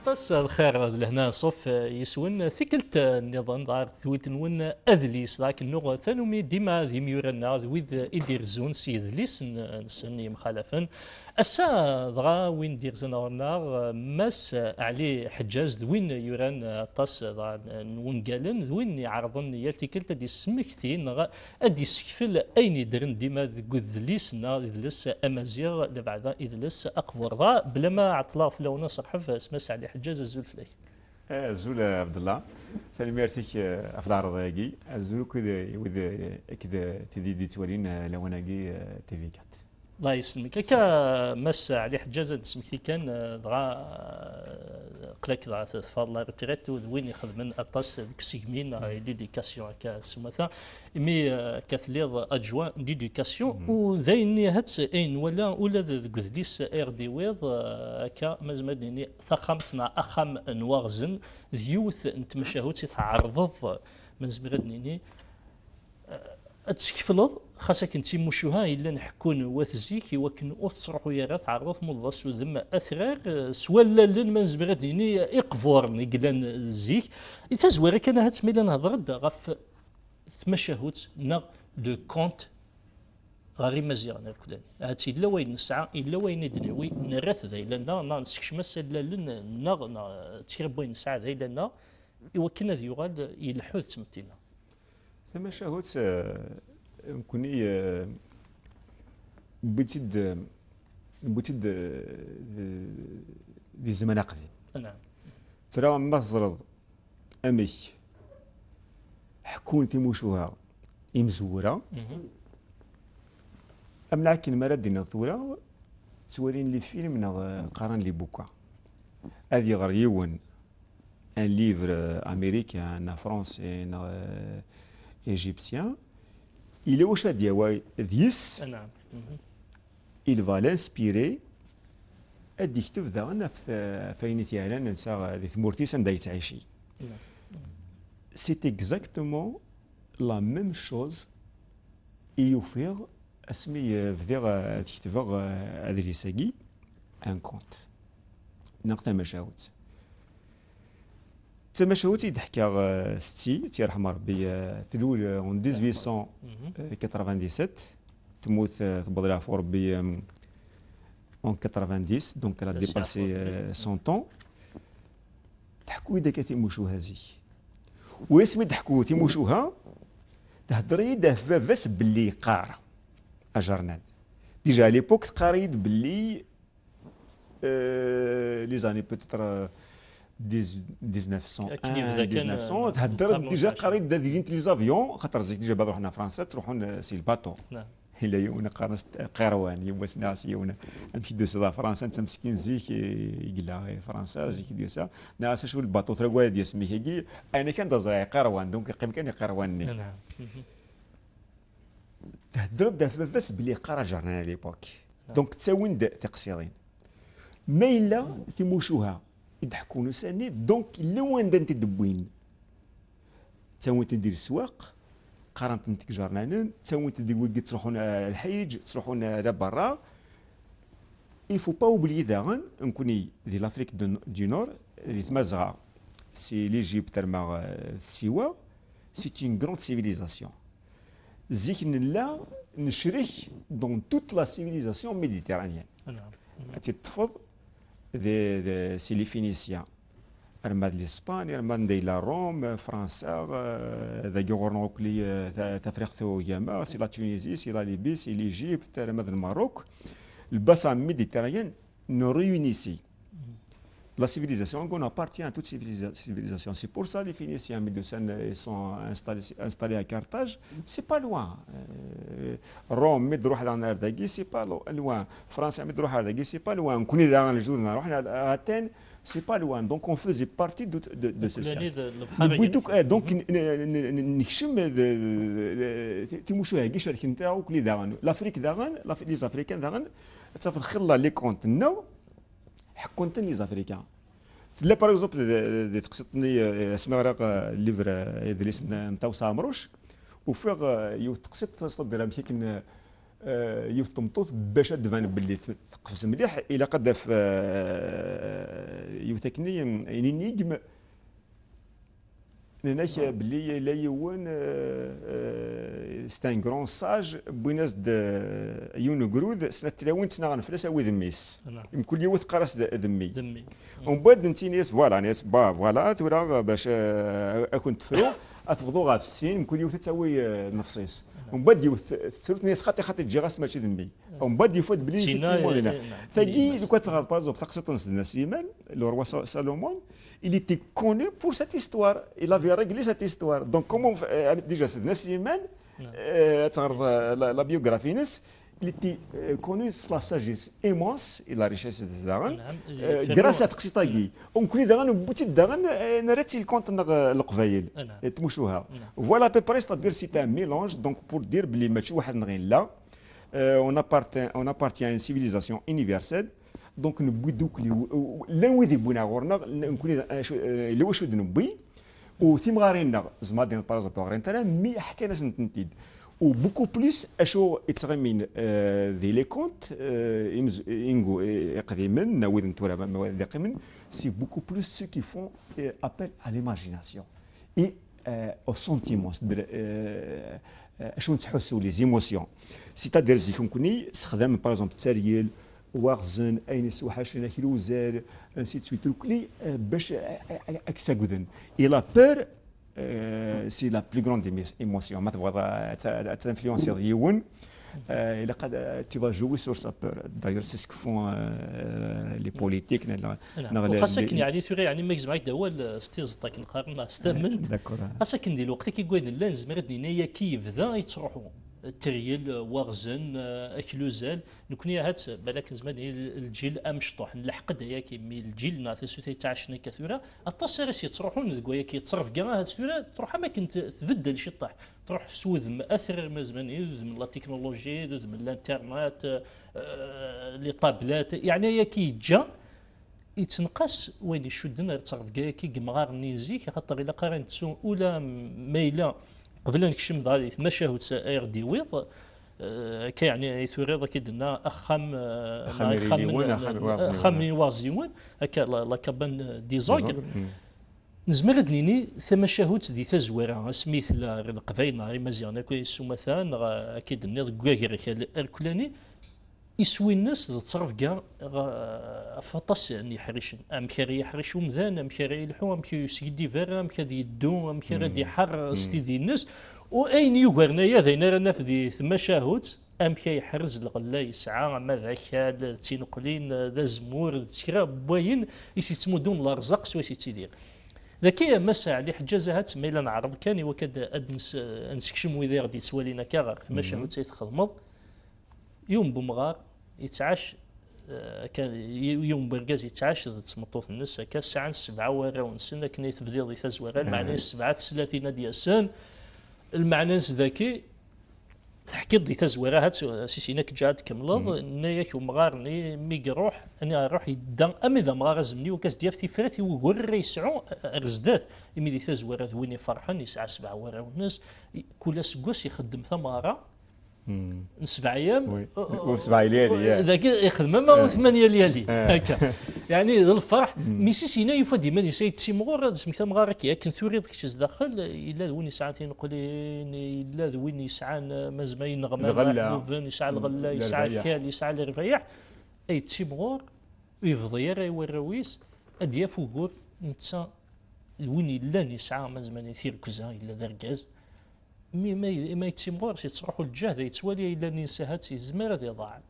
طاس الخير لهنا صوف يسون ثكلت النظام دار ثويت نون اذليس لكن نغ ثانومي ديما ذي ميورنا ويد يدير زون سيد ليس نسني مخالفا السا ضغا وين دير زنورنا ماس علي حجاز وين يوران طاس نون قالن وين يعرضن يالتيكلت دي سمكتين ادي سكفل اين يدرن ديما ذي ليسنا ذلس امازيغ لبعض اذلس اقفر ضا بلا ما عطلا في لون صرحف اسمس علي حجاز الزول فلاي الزول عبد الله فالميرتيك افضل رضاقي الزول كذا تدي تورين لو انا تيفي كات الله يسلمك كا مس علي حجاز سمكتي كان دغا قلاك دغا تفضل ريتريت وين يخدم اطاس ديك سيغمين ليديكاسيون هكا سمثا مي كاثليض ادجوان ديديكاسيون وذاين هات اين ولا ذكذليس ار دي ويض هكا مازمدني ثقمتنا اخم نواغزن ذيوث نتمشاهوت تعرضض مازمغدني تسكفلض خاصك انت مشوها الا نحكون وثزيك وكن تروحوا يا تعرض مضص وذم اثرار سوالا لن ما نزبغدني اقفور نقلان زيك تزوير كان هات ميلا نهضر غف تمشاهوت نا دو كونت غير مزيان الكلاني هاتي الا وين نسعى الا وين دنوي نرث ذا الا نا نسكش مسالا لن نا تيربوين نسعى ذا الا نا يوكلنا ذي يغال يلحوذ تمتينا ثم شاهوت نكوني بتد دي زمان قديم نعم ترى مصرض امي حكون تيموشوها مزوره ام لكن ما ردنا ثوره تورين لي فيلم قران لي بوكا هذه غريون ان ليفر امريكان فرونسي égyptien, il est au Chadiawa Dies, il va l'inspirer et يكتب ذا فاينتي على ننسى ذي ثمورتي سندا تعيشي. C'est exactement la même chose يوفير اسمي فدير تكتب ادريساكي ان كونت. نقطة مشاوت. تماشاوت يضحك ستي تيرحم ربي تدول en 1897 تموت تبض لها في ربي en 90 donc elle a dépassé 100 ans ضحكوا إذا كتيموشوها زي واسمي ضحكوا تيموشوها تهضري ده فافاس باللي قارة أجرنان ديجا ليبوك قاريد باللي لي زاني بوتيتر 1900 تهدر ديجا قريب ديزينت لي زافيون خاطر زيك ديجا بعد رحنا فرنسا تروحون سي الباطو الا يونا قروان يوس ناس يونا نمشي دوس فرنسا انت مسكين زيك يقلا فرنسا زيك ديوسا ناس شو الباطو ترقوا ديال سميكي انا كان دزراي قروان دونك قيم كان قروان نعم تهدر بدا فاس بلي قرا جرنا ليبوك دونك تساوين تقصيرين ما الا تيموشوها يضحكون ساني دونك الا وين انت تدبوين تاوي تدير السواق قارنت نتك جرنان تاوي تدير وقت تروحون الحيج تروحون لبرا il faut pas oublier داغن نكوني دي لافريك دو نور اللي تمازغا سي ليجيبت ترما سيوا سي اون غروند سيفيليزاسيون زيك لا نشريك دون توت لا سيفيليزاسيون ميديتيرانيان تتفض سي لي فينيسيان رماد لاسبان رماد ديلا روم فرنسا ذا غورنوك لي تفريقتو ياما سي لا تونيزي سي لا ليبي سي ليجيبت رماد الماروك الباسان ميديتيرانيان نو ريونيسي la civilisation on appartient à toute civilisation. C'est pour ça les Phéniciens médecins sont installés à Carthage. C'est pas loin. Rome مدروح لنا داقي c'est pas loin. France مدروح على داقي c'est pas loin. كوني داغن الجود نروحنا à Athènes c'est pas loin. Donc on faisait partie de ce cercle. Donc نكشم تيموشو هاكي شارك نتاعو كلي داغن. l'Afrique داغن les Africains داغن تفضل خلا لي كونت نو حكونت لي زافريكان لا باغ اكزومبل تقصدني اسماء راق ليفر ادريس نتاو سامروش وفيغ يو تقصد تصدر مسكين يوث تمطوط باش تبان باللي تقفز مليح الى قد في يوثكني يعني نجم ناش باللي لا يوان ستان غران ساج بويناس يون جرود سنه تلاوين سنه غنفلس او ذميس كل يوث قرص ذمي ومن بعد انتي ناس فوالا ناس فوالا ثورا باش اكون تفرو اتفضوا غا في السين كل يوث تسوي نفسيس ومن بعد يوث ثلث ناس خاطي تجي غاس ماشي ذمي ومن بعد يفوت بلي تيمونينا ثقي لو كتغاد بارزوب تقصت نسدنا سليمان لو روا سالومون il était connu pour cette histoire. Il avait réglé cette histoire. Donc, comment déjà, c'est Nassiman, la biographie, il était connu pour la sagesse immense et la richesse de Zaran. Grâce à Tqsitagi. On connaît Zaran, un petit Zaran, n'arrête il compte le Qvaïl. Voilà à peu près, c'est-à-dire c'est un mélange. Donc, pour dire que là, on appartient à une civilisation universelle. دونك نبوي دوك لا ويدي بونا غورنا نكون اللي واش ود نبوي وثيمغارينا زمادين بارازا بوغرين تانا مي حكينا سنتنتيد و بوكو بليس اشو يتغمين ذي لي كونت انغو قديمن ناويد نتورا مواد قيمن سي بوكو بليس سو كي فون ابل ا ليماجيناسيون اي او سونتيمون اشو نتحسوا لي زيموسيون سيتادير زيكون كوني استخدام بارازون تاريل واغزن اينس وحاشنا كيلوزار انسيت سويت كلي باش اكساكودن اي لا بور سي لا بلو غروند ايموسيون ما تبغى تانفلونسي يون الا قد tu vas jouer sur sa peur d'ailleurs c'est ce que font les politiques خاصك يعني ثوري يعني ما يجمعك دوا ستيزطاك نقارن استمن خاصك ندير الوقت كي قوين لا نزمر دنيا كيف ذا يتروحوا التريل واغزن اكلوزال نكوني هات بالك زمان الجيل امشطوح نلحق دايا كيمي الجيل ناثسو تاعشنا كثوره التصريس يتروحون ذكويا كيتصرف كاع هاد الثوره تروح ما كنت تبدل شي طاح تروح سوذ اثر ما زمان من لا تكنولوجي من الانترنت لي طابلات يعني هي كي جا يتنقص وين يشدنا يتصرف كاع كي مغار نيزيك خاطر الا قارنت اولى ميله قبل نكشم ضالي مشاهد سائر ديويض كيعني ثوريض كيدنا اخام خامين وازيون هكا لا كابان ديزوغ نزمر دنيني ثم مشاهد دي تزويره سميث القبايل غير مزيان كوي مثلا اكيد النيض كواكير الكلاني يسوي الناس تصرف كاع فطاس يعني حريشن ام كاري يحرشوا مذان ام كاري يلحوا ام كي يسيدي فير ام كادي يدو ام كاري يحر ستيدي الناس واين يوغرنا يا ذينا رانا في ثم شاهد ام كي يحرز الغلا يسعى ما ذاك تينقلين ذا زمور تشرا باين يسي تمودون الارزاق سوا تيدير ذكي مسا على حجازات ما الا نعرض كان وكاد نسكشم ويدي غادي تسوالينا كاع ثم شاهد تيتخدمض يوم بمغار يتعاش كان يوم بركاز يتعاش تسمطوط الناس هكا الساعه 7 ورا ونسنا كنا تفضيل تزوير المعنى 37 ديال السن المعنى ذكي تحكي دي تزويرات سيسيناك جات كملض نياك ومغارني مي يروح انا نروح يدا ام اذا مغار زمني وكاس ديال تيفرات وغر يسعو رزدات مي دي تزويرات وين فرحان يسعى 7 ورا والناس كل سكوس يخدم ثماره 7 ايام و7 ليالي ذاك يخدم ما 8 ليالي هكا يعني الفرح ميسيسينا يفا ديما يسيد تيمغور سميتها مغار كي كن ثوري داك الشيء داخل الا وين ساعتين نقولين الا وين يسعى مزماين نغمه يسعى الغلا يسعى الكال يسعى الرفيح اي تيمغور يفضي يورويس اديا فوغور نتا وين الا يسعى مزمان يثير كزا الا دركاز ما يتسمغور سي تروحوا للجهد يتوالي الا نساهات يزمر هذا يضاع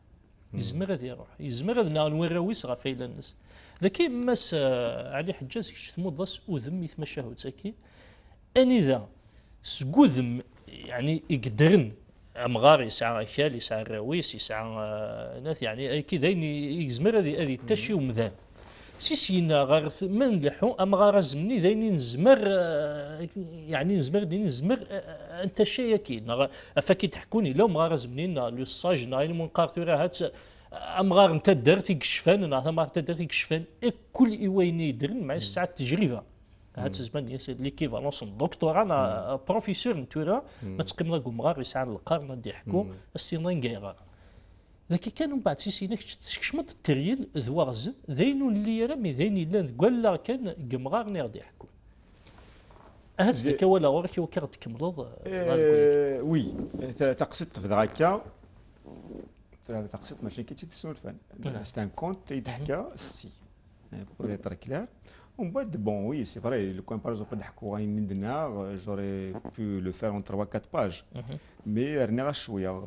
يزمر هذا يروح يزمر هذا نوراويس غافي الى الناس ذاكي ماس علي حجاز كشتمو ضاس وذم يتمشى هو تاكي اني ذا سكوذم يعني يقدرن امغار يسعى خال يسعى الراويس يسعى ناس يعني كي ذاين يزمر هذه تاشي ومذان سيسينا غير من لحو ام غير زمني ذاين نزمر يعني نزمر انت شي اكيد فكي تحكوني لو غير زمني لو ساج ناين من قارتورا هات ام غير انت درتي كشفان انا ما انت درتي كشفان كل ايوين يدرن مع الساعه التجربه هاد الزمان ليكيفالونس دكتوراه انا بروفيسور نتورا ما تقيم كمغار يسعى القرن دي يحكوا استينين كيغا لكن كانوا من بعد سيسينك تكشمط التريل ذواغز ذينو اللي رمي ذيني لان قال كان كمغار غادي يحكوا هاد ذاك ولا غورك وكا تكملوا وي تقصد في ذاك تقصد ماشي كي تسولفان سي ان كونت يضحك سي بور ايتر كلير ومن بعد بون وي سي فري لو كان باغ اكزومبل نحكوا غاين من دنا جوري بو لو فير اون 3 4 باج مي رني غا شويه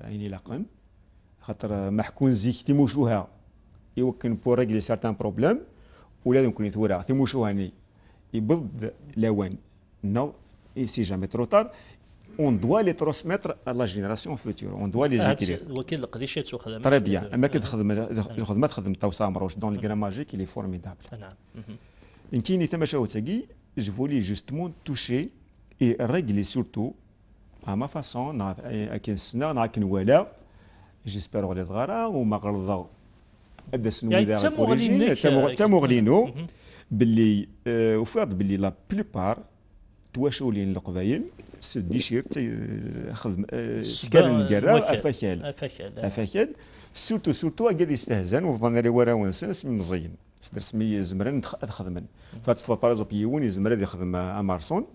عيني لاقن خاطر محكون زيك تيموشوها يمكن بور ريغلي سارتان بروبليم ولا يمكن يثورا تيموشوهاني يبض لوان نو اي سي جامي ترو تار on doit les transmettre à la génération future on doit les écrire الوكيل القديش تخدم très bien اما كتخدم تخدم توسع مروش دون الجراماجيك اللي فورميدابل نعم يمكن تماشاو تاكي جو فولي جوستمون توشي اي ريغلي سورتو à ma façon كاين السنه نعكن ولا جيسبر غادي تغارا وما غلظا ابدا سنو اذا كوريجي تمغلينو باللي وفرض باللي لا بلوبار تواشولين القبايل سو ديشير خدم سكان الكرا افاكال سورتو قاعد يستهزن وفضلنا لي ورا ونسن اسمي مزين سمي زمران خدمن فاتفوا بارازوب يون يزمر يخدم امارسون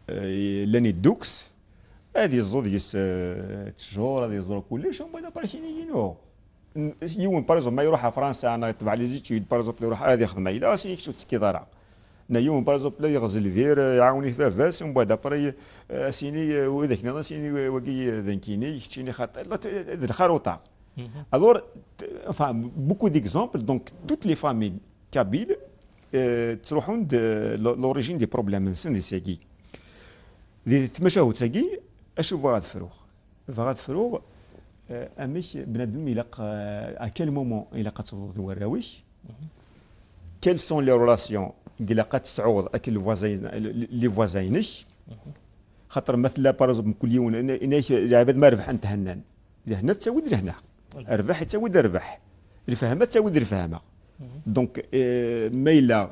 لاني دوكس هذه الزود يس تشجور هذه الزود كلش هم هذا براشينيينو يون بارازوب ما يروح فرنسا انا تبع لي زيتيود بارازوب يروح هذه يخدم لا سي يكشف تسكيدارا نيوم بارازوب لا يغزل الفير يعاوني فافاس ومن بعد ابري سيني وذاك نضا سيني وكي ذنكيني يختيني خاطر الخروطه الور enfin beaucoup d'exemples donc toutes les familles kabyles تروحون l'origine des problèmes نسن ساكي دي تمشاو تاكي اشوف غاد فروغ اميش بنادم يلاق à quel moment il a قتفض وراويش quelles sont les relations اللي قد تسعود اكل لي فوازينش خاطر مثلا بارازوب كل يوم اناش العباد ما ربح انت هنان هنا تساود لهنا ربح تساود ربح الفهمه تساود الفهمه دونك ميلا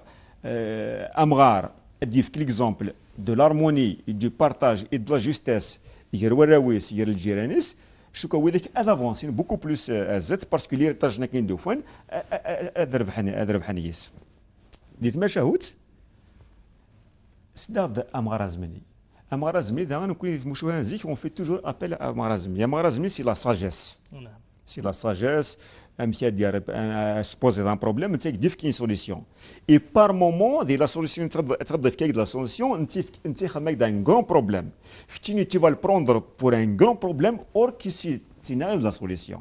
امغار ادي في ليكزامبل دو لارموني دو بارتاج اي دو لا جوستيس يغير وراويس يغير الجيرانيس شوكا وذاك افونسين بوكو بلوس ازت باسكو لي ريتاجنا كاين دوفان ربحني يس ديت ما شاهوت سداد امغرازمني امغرازمني دا نكون مشوها نزيك اون في توجور ابل امغرازمني امغرازمني سي لا ساجيس نعم سي لا ساجيس امشي ديال سبوزي ان بروبليم انت ديف كاين سوليسيون اي بار مومون دي لا سوليسيون تقدر في كاين لا سوليسيون انت خماك دان غران بروبليم ختيني تي فال بروندر بور ان غران بروبليم اور كي سي تينا لا سوليسيون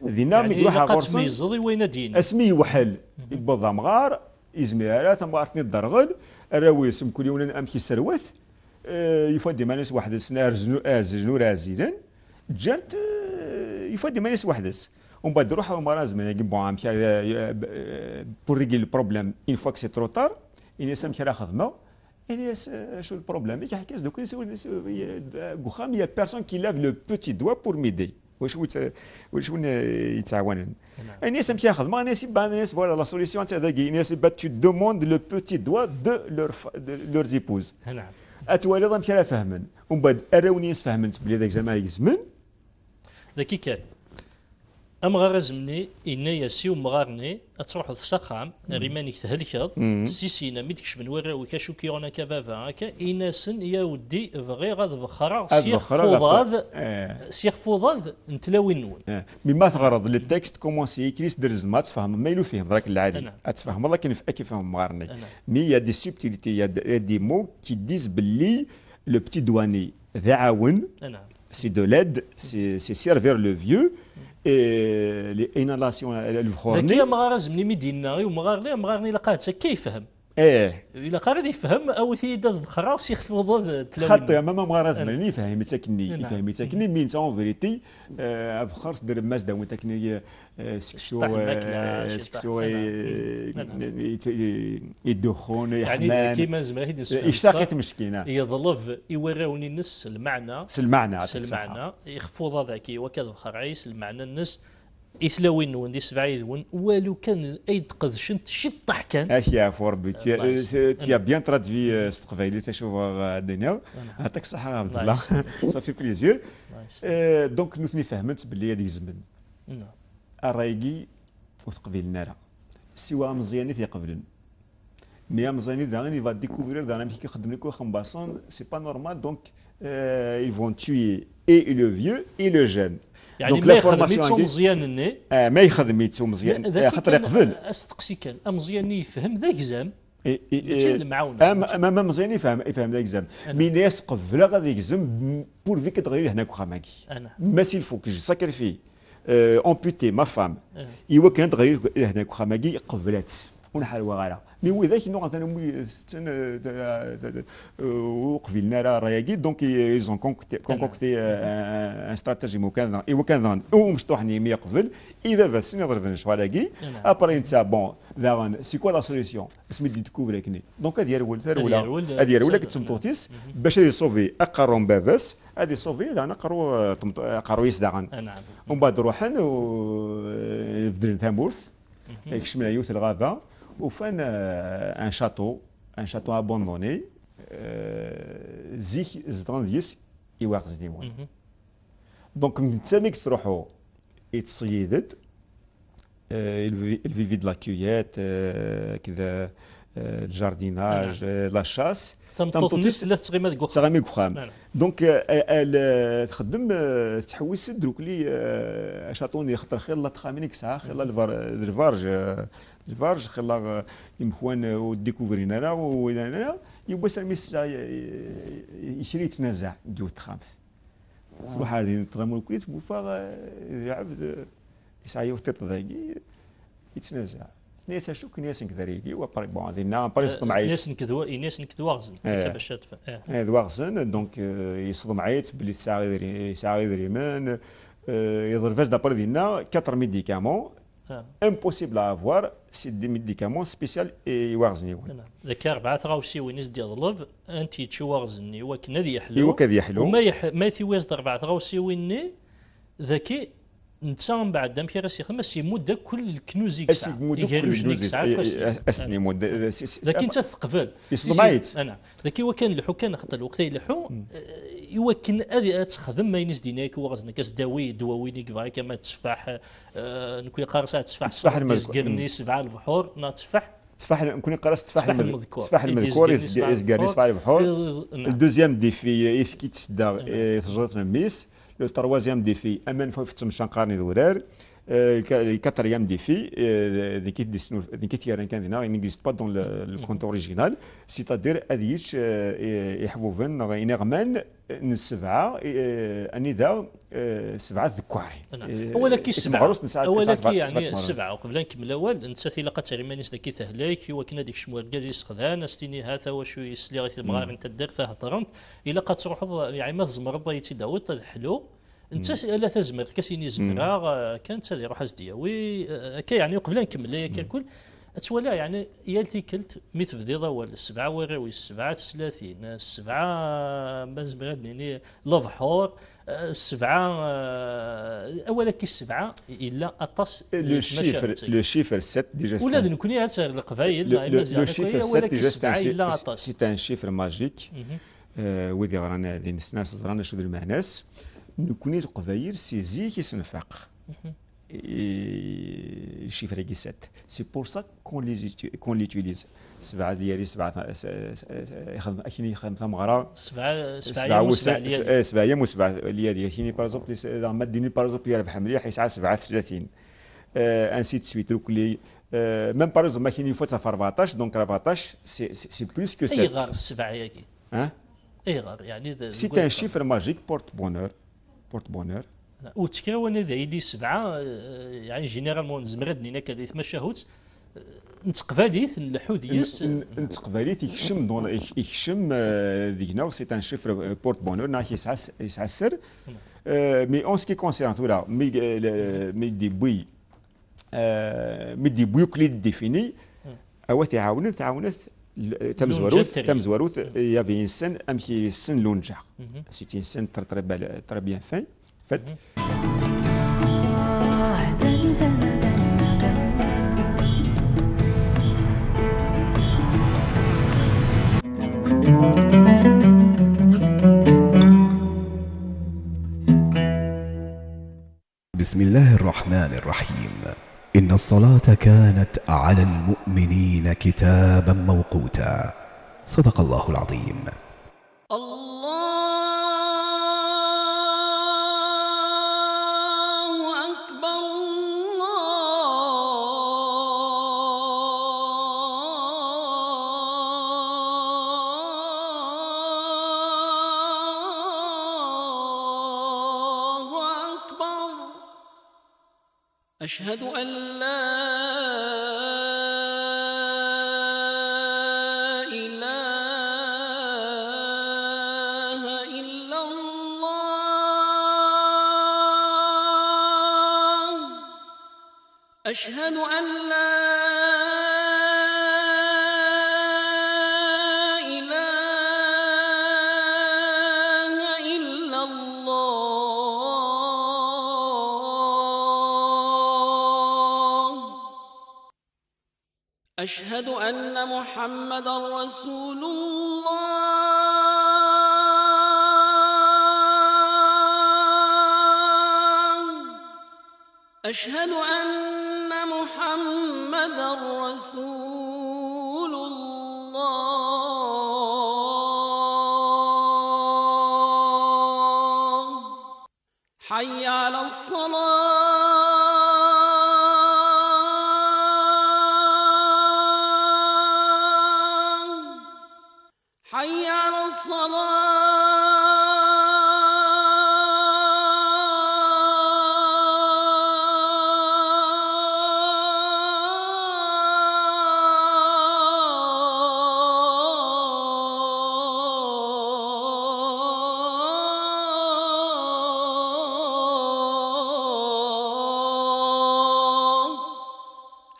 ديناميك روح غورسن اسمي وين دين اسمي وحل يبض امغار إزميرات أمغارتني الدرغل الراويس كل يوم أمشي سروث يفدي مانيس واحد سنار زنو رازيدن جات يفدي مانيس واحد ومن بعد نروح ومرازم يعني بون أمشي بور ريغل البروبليم إن فوا سي ترو تار إنيس أمشي راه خدمة إنيس شو البروبليم يحكي دوك كوخام يا بيرسون كي لاف لو بوتي دوا بور ميدي واش يتعاونن الناس مشى خدمه الناس فوالا لا سوليسيون تاع ذاك الناس تو دوموند لو بوتي دوا دو لور زيبوز نعم اتوالي ضم كلا فهمن ومن بعد اراوني فهمت بلي ذاك زعما يزمن ذاك كان امغار زمني إنا سي ومغارني تروح للسقام ريمانيك تهلكض سيسينا مي تكشف من ورا وكاشو كيونا كفافا هكا إناسن يا ودي بغي غاد بخرا سيخ فوضاد نتلاوي النون مما تغرض للتكست كومون سي كريس درز ما تفهم ما يلو فيهم ذاك العادي تفهم الله كاين كيفهم مغارني مي يا دي سوبتيليتي يا دي مو كي ديز باللي لو بتي دواني ذا عاون سي دو ليد سي سيرفير لو فيو لي انالاسيون الفخورني لكن مغارزمني مدينه مغارني لقات كيفهم الا قاعد يفهم او ثيداد بخراس يخفض خاطر ما مغارزمني فهمتكني مين اون فيريتي بخرس دير ماس داون تكني سكسو يدخون يعني كيما زعما اشتاقت مسكينه يظلف يوراوني الناس المعنى يخفض هذاك وكذا بخرايس المعنى الناس إثلاوين نون دي سبعة يدون والو كان أيد قدشنت شطح كان يا فور تي بيان ترادفي استقبالي تشوف الدنيا يعطيك الصحة عبد الله صافي بليزير. دونك نوثني فهمت باللي هذيك الزمن الرايقي وتقبيلنا راه سوا مزياني تيقبلن مي مزياني داغني فا ديكوفرير داغني كي كيخدم لك خمباصون سي با نورمال دونك ils vont tuer et le vieux et le jeune. يعني ما يخدميتو مزيان ما يخدميتو مزيان خاطر يقبل استقسي كان مزيان يفهم ذاك زام ما مزيان يفهم ذاك زام مي ناس قبل غادي يكزم بور فيك تغير هناك واخا ماكي ماشي الفو كي ساكريفي امبوتي ما فام ايوا كانت تغير هناك واخا ماكي قبلات ونحال وغالا مي هو ذاك النوع كان وقبلنا راه ياكي دونك ايزون كونكوكتي ان استراتيجي مكان ايوا كان ومشطوحني مي قبل اذا فاسني نضرب شوالاكي ابري انت بون ذا سي كوا لا سوليسيون اسمي دي ديكوفريكني دونك هذه هي الاولى كتمطوتيس باش يصوفي اقرون باباس هذه صوفي انا قرو يسدغن ومن بعد روحن وفدرن ثامورث يكشمل يوث الغابه وفان ان شاتو ابوندوني زيك زدان ديس يواغزنيون دونك انت ميك تروحوا يتصيدد الفيفي دو لا كيويات كذا الجارديناج لا شاس تمطوطيس لا تغيمات كوخام تغيمات كوخام دونك تخدم تحوس دروك لي شاطوني خاطر خير لا تخامينيك ساعه خير الفارج خير يمخوان وديكوفرينا راه وينا يبغى سالميس يشري يتنازع جو تخامث صراحه هذه ترامو كليت بوفا يلعب يسعى يوتر ذاكي يتنازع ناس شوك ناس كذاريكي وباري بون هذه باري يصدم عيط ناس نكذوا غزن باش تدفع هذا غزن دونك يصدم عيط بلي ساعه يدريمان يضرب دابار ديالنا 4 ميديكامون امبوسيبل افوار سي دي ميديكامون سبيسيال يواغزنيون ذاك 4 غاوسيوين ديال انت تشواغزني وكنا ذي يحلو ايوا كذا يحلو ما تيواز 4 غاوسيوين ذاكي نتسا من بعد دام كي راسي خمس يمود كل الكنوزيك ساعه اسني مود ذاك انت تقبل يصدم عيط انا ذاك هو كان لحو كان خاطر الوقت يلحو يمكن هذه تخدم ما ينس ديناك وغزنا كاس دواوينيك فايك ما تسفح نكون قارصه تسفح المذكور 7 البحور نا تفاح نكون قارص تفاح المذكور يزكاري تفاح البحور الدوزيام ديفي يفكي تسدا تجرت الميس لو تروازيام ديفي امان فوق في تمشان دورار الكاتريام ديفي ذيك تيران كان هنا نيكزيست با دون لو كونت اوريجينال سيتادير اديش يحفوفن ينغمان السبعه اني ذا 7 ذكواري اولا كي يعني السبعه وقبل نكمل الاول نساتي لقى تريمانيس ذاك تهلاك وكنا ديك شموال كازي سخدان استيني هذا واش يسلي المغارب انت دير فيها طرنت الا قد تروح يعني ما زمر يتداوت حلو انت لا تزمر كاسيني زمره كانت هذه روح ازدياوي كي يعني قبل نكمل ككل تولى يعني يالتي كلت ميت فديضه ولا السبعه وراوي 37 السبعه ما زمرني الظهور السبعه اولا كي السبعه الا اطاس لو شيفر 7 ديجا ولا نكون هذا القبائل لو شيفر 7 ديجا سي ان شيفر ماجيك ويدي رانا الناس رانا شو المعناس نكوني القبائل سي زي كيسنفاق الشيفر كي 7 سي بور سا كون ليتيليز 7 ديالي 7 يخدم اكيني خدمه مغرا 7 ايام و7 ديالي كايني باغ اكزومبل زعما ديني باغ اكزومبل يربح مليح يسعى 37 انسي تسويت روكلي ميم باغ اكزومبل كاين يفوت في 14 دونك 14 سي بلوس كو 7 اي غار 7 ياكي اي غار يعني سي ان شيفر ماجيك بورت بونور وتكاون هذا يدي 7 يعني جينيرالمون زمرد هناك هذه 8 شهوت نتقباليت الحوديس نتقباليت يكشم دون يكشم ديكنا سي ان شيفر بورت بونور ناك يسعى السر مي اون سكي كونسيرن ولا مي دي بوي كليد ديفيني او تعاونت تمزوروث يافي انسان امشي سن لونجا سيتي انسان تري بيان فات بسم الله الرحمن الرحيم. إن الصلاة كانت على المؤمنين كتابا موقوتا. صدق الله العظيم. الله أكبر. الله أكبر. أشهد أن لا إله إلا الله. أشهد أن لا إله إلا الله. أشهد أن محمدا رسول الله. أشهد أن محمدا رسول الله. حي على الصلاة. حي على الصلاة.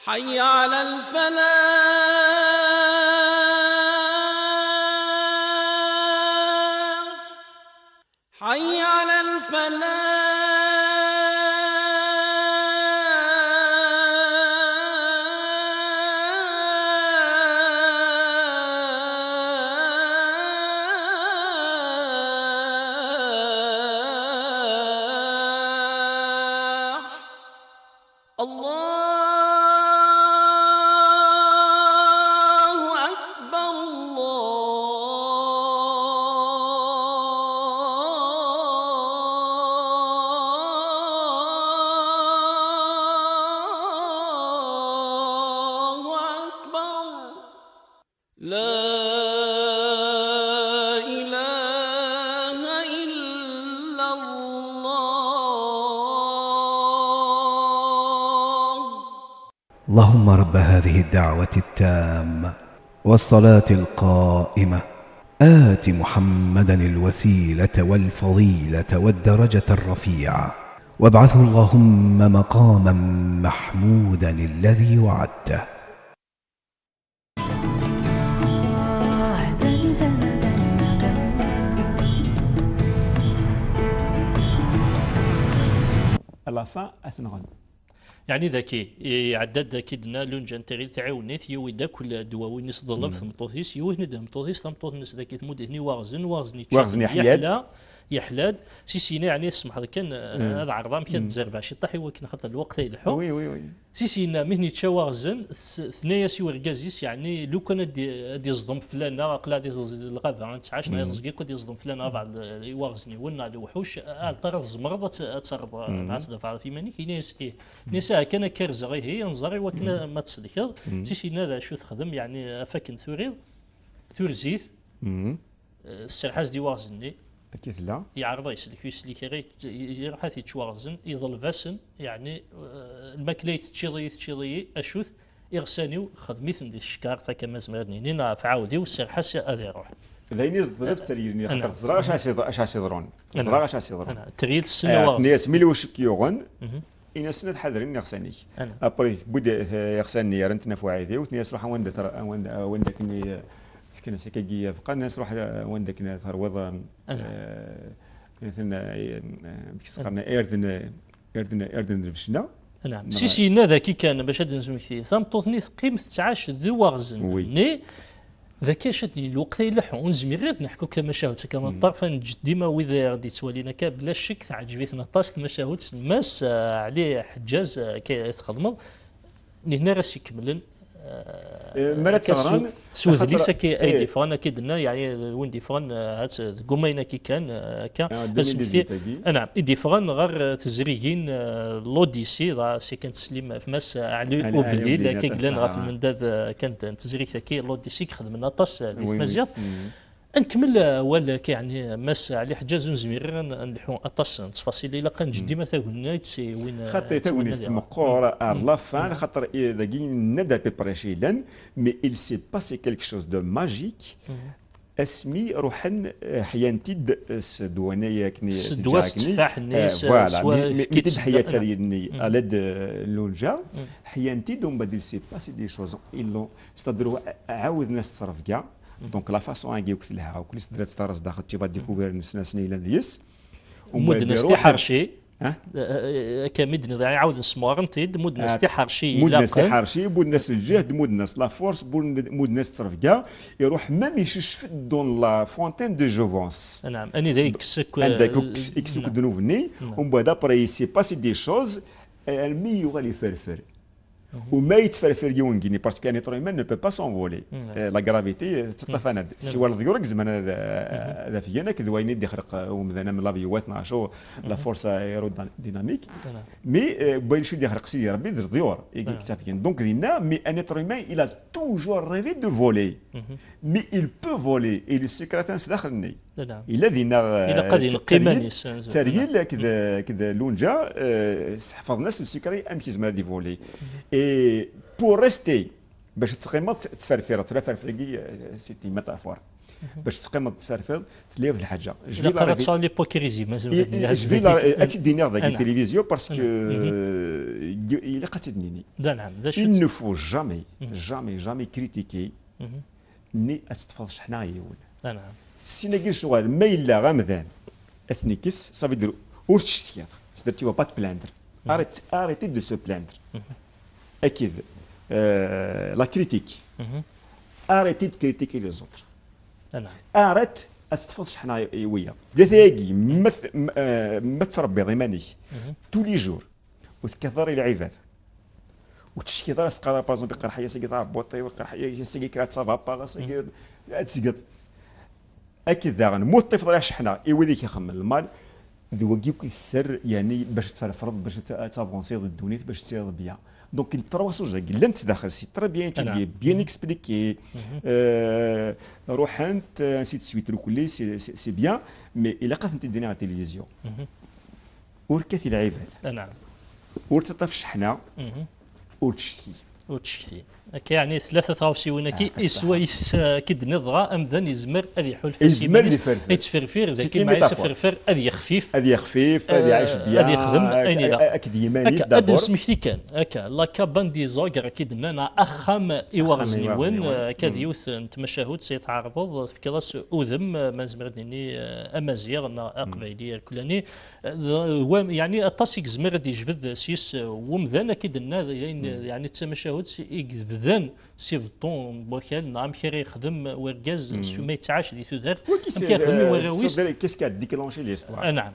حي على الفلاح. حي على الفلاح. الله أكبر. الله أكبر. لا إله إلا الله. اللهم رب هذه الدعوة التامة والصلاة القائمة آت محمدا الوسيلة والفضيلة والدرجة الرفيعة وابعثه اللهم مقاما محمودا الذي وعدته. على فا اثنغن يعني ذكي يعدد كدنا لونجان تغيل تعاونيت يوي دا كل دواوين يصدلف ثمطوثيس يوي ندهم مطوثيس ثمطوث ذاك ثمود هني واغزني يحلاد يحلاد سيسينا يعني اسمح هذا كان هذا عرضام كان تزربع شي طاح يمكن خاطر الوقت يلحق وي وي وي سيسينا مهني تشاوغزن ثنايا سي وركازيس يعني لو كان دي يصدم فلان قلا دي الغابه 19 يصدق قد يصدم فلان بعد يواغزني ونا الوحوش الطرف زمرضه تصرف عصد في ماني كاين نساء كان كرز غير هي نزري وكنا ما تصدق سيسينا ذا شو تخدم يعني فاكن ثوريض ثور زيت السرحاز دي واغزني اكيد لا يعرض يسلك غير يروح يتشوغزن يظل فاسن يعني الماكله تشيضي اشوث يغسانيو خدميثن دي الشكار كما زمرني نينا فعاودي والسرحاس هذا يروح ذاين يصدرف تريني خاطر تزرع اش يضرون تزرع اش يضرون تغيير السنه ناس ملي واش كيوغن إن سنة حذرين يغساني أبري بدا يغساني رنت نفوعيدي وثني روح وين كني كنا سكاكي فقا الناس روح وين كنا ثروض مثلا بكسقنا اردن فشنا نعم سينا ذاك كان باش هاد نسمي كثير ثم توثني قيمة 19 ذو وغزن ني ذاك شدني الوقت يلح ونزمي غير نحكوا كمشاهد كما الطرف نجد ديما وإذا غادي تولينا بلا شك عجبتنا طاس المشاهد الماس عليه حجاز كي تخدموا هنا راسي كملن مرات صغران سوذ ليس كي اي ديفران اكيد لنا يعني وين ديفران هات قمينا كي كان نعم ديفران غير تزريين لوديسي سي كانت تسليم في ماس علي وبليل كي قلنا غير في المنداب كانت تزريك كي لوديسي خدمنا طاس في مزيات نكمل ولا يعني ماس علي حجاز نزمير نلحو اطاس تفاصيل الا كان جدي ما تاقولنا تسي وين خاطر تاقول استمقور لا فان خاطر اذا كاين ندى ببرشيلا مي il s'est passé quelque chose de magique اسمي روحن حيانتيد الدوانيه كني الدواس تفاح الناس فوالا ميتيد حيات ريني على لونجا حيانتيد ومن بعد il s'est passé des choses ils l'ont c'est-à-dire عاود الناس تصرف كاع دونك لا فاسون كي قلت لها وكل درات ستارز داخل تي ديكوفير نسنا الى ديس مدن استحرشي كمدن عاود نسمو رنتيد مدن استحرشي مدن استحرشي مدن الجهد مدن لا فورس مدن تصرف كاع يروح ما يشش دون لا فونتين دو جوفونس نعم اني ذاك اكسك دنوفني ومن بعد ابري سي باسي دي شوز المي يغالي فرفر وما يتفرفر يونغيني باسكو ان ايتر هيومان نو بو با سونفولي لا غرافيتي تطفاند سوا الضيورك زمان هذا فينا كذويني دي خرق ومذانا من لافيوات نعشو لا فورس ايرو ديناميك مي باين شو دي خرق سيدي ربي الضيور كتافيين دونك دينا مي ان ايتر هيومان il a toujours rêvé de voler mais il peut voler et le secret داخلني الا دينا الا قد القيماني تريل كذا لونجا حفظنا السكري امشي زمان دي فولي اي بور ريستي باش تقيمط تفرفر تفرفركي سيتي ميتافور باش تقيمط تفرفر تلي في الحاجه جو في لا صار ليبوكريزي مازال جو في اتي دينير ذاك التلفزيون باسكو الا قتدنيني نعم il ne faut jamais critiquer ني اتفضل شحنايه ولا نعم سيناكيل شغال ما الا غامذان اثنيكس صافي دير ورتشتيا c'est-à-dire tu vas pas te plaindre arrêtez de se plaindre اكيد la critique arrêtez de critiquer les autres arrête اتفضل شحنايه ويا ثلاثاكي ما تربي ضمانيك tous les jours وتكثر العباد وتشكي راس قرا بازون بقرحيه سيقطع بوطي وقرحيه سيقرا صافا با سيقرا تسقط اكيد داغن مو الطفل راه شحنه يولي كيخمم المال ذوقيك السر يعني باش تفرفرض باش تافونسي ضد الدونيت باش تيرض بيا دونك التروا جا لا انت داخل سي تري بيان تي بيان اكسبليكي روح انت نسيت سويت الكلي سي بيان مي الا قات انت دينا على التلفزيون وركثي العباد نعم ورتطف شحنه وتشكي يعني ثلاثة تاوسيونا كي إسويس كد نضغى أمذن يزمر أذي يحول في يزمر يتفرفر ذاكي مع يتفرفر أذي يخفيف أذي يعيش بيا أذي يخدم أين لا أكيد يمانيس دابور أدن سمحتي كان أكا لا كاباندي زوغر أكيد أننا أخم إيوغزني وين كذيوث نتمشاهد سيتعرض في كلاس أوذم ما زمرني أمازيغ أقبيلي كلاني يعني الطاسيك زمر دي جفذ سيس ومذن أكيد أن يعني تمشاهد ذن سيفطون بوكال نعم كيري يخدم ورجاز سو ما يتعاش دي تودار كيخدم وراويس كيس كا ديكلونشي ليستوار نعم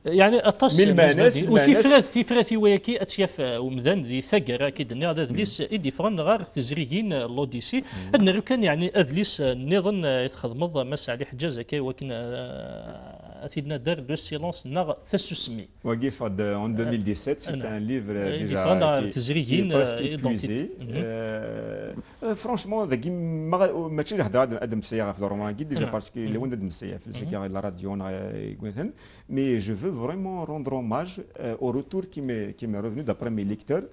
يعني الطاس وثي فرثي وياكي اتياف ومذان ذي ثقر اكيد هذا ذليس ايدي فرن غير تزريين لوديسي ان كان يعني اذليس نظن يتخدم مس عليه حجاز كي وكن اثيدنا دار دو سيلونس نغ ثسسمي وقف en 2017 c'est un livre déjà تزريين épuisé فرانشمون ذاك ماشي اللي هضر ادم السياره في الرومان كي ديجا باسكو اللي وين ادم السياره في السياره لا راديو يقولن مي جو فو فريمون روندر اوماج او روتور qui m'est revenu d'après mes lecteurs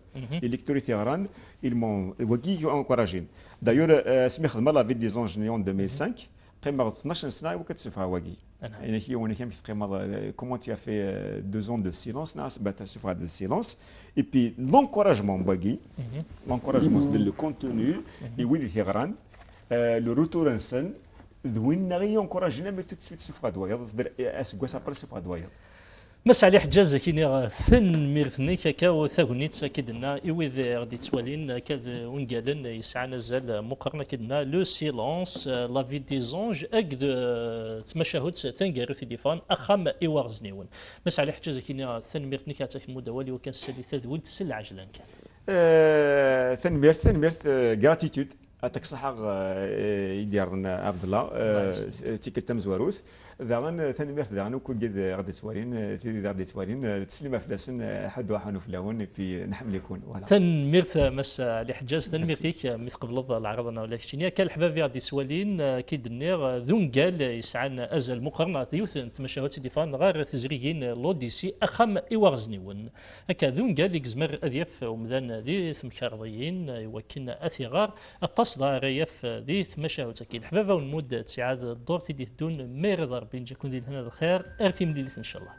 les lecteurs تيران ils m'ont وكي انكوراجين دايور سمي خدمه لا في دي زونجينيون 2005 قيمه 12 سنه وكتشوفها واقي يعني هي وانا كان قيمه كومون تي في 2 ans de silence ناس بات تشوفها دو سيلونس اي بي لونكوراجمون باقي لونكوراجمون ديال لو كونتوني يولي ثيغران لو روتور انسان ذوين غي انكوراجينا مي تو سويت سوفها دوايا اسكواس ابري سوفها دوايا مس علي حجاز كيني ثن ميرثني كاكاو ثاغنيت كدنا إويذ غادي تسوالين كذ ونقالن يسعى نزال مقارنة كدنا لو سيلونس لا في دي زونج أكد تمشاهد ثنقار في ديفان أخام إيواغ زنيون مس علي حجاز كيني ثن ميرثني كاتاك المدوالي وكان السالثة ذويد سل عجلان كان ثنميرث غراتيتود اتاك صحا يديرنا عبد الله تيكت تمزواروث ذاغن ثنميرث ذاغن وكو قد غادي توارين في غادي توارين تسلم فلاسن حد واحد فلاون في نحمل يكون فوالا ثنميرث مس علي حجاز ثنميرثيك مث قبل العرضنا ولا كشتينيا كان الحباب غادي سوالين كيد النير ذون قال يسعان ازل مقارنه يوث تمشاوات ديفان غير تزريين لوديسي اخم ايوارزنيون هكا ذون قال يكزمر اذيف ومذان ذي ثمكارضيين يوكن اثيغار التصدى ريف ذي تمشاوات اكيد الحباب ونمود تسعاد الدور تيدي دون مير ضربين جاكون دي هنا الخير ارتي مليلت ان شاء الله.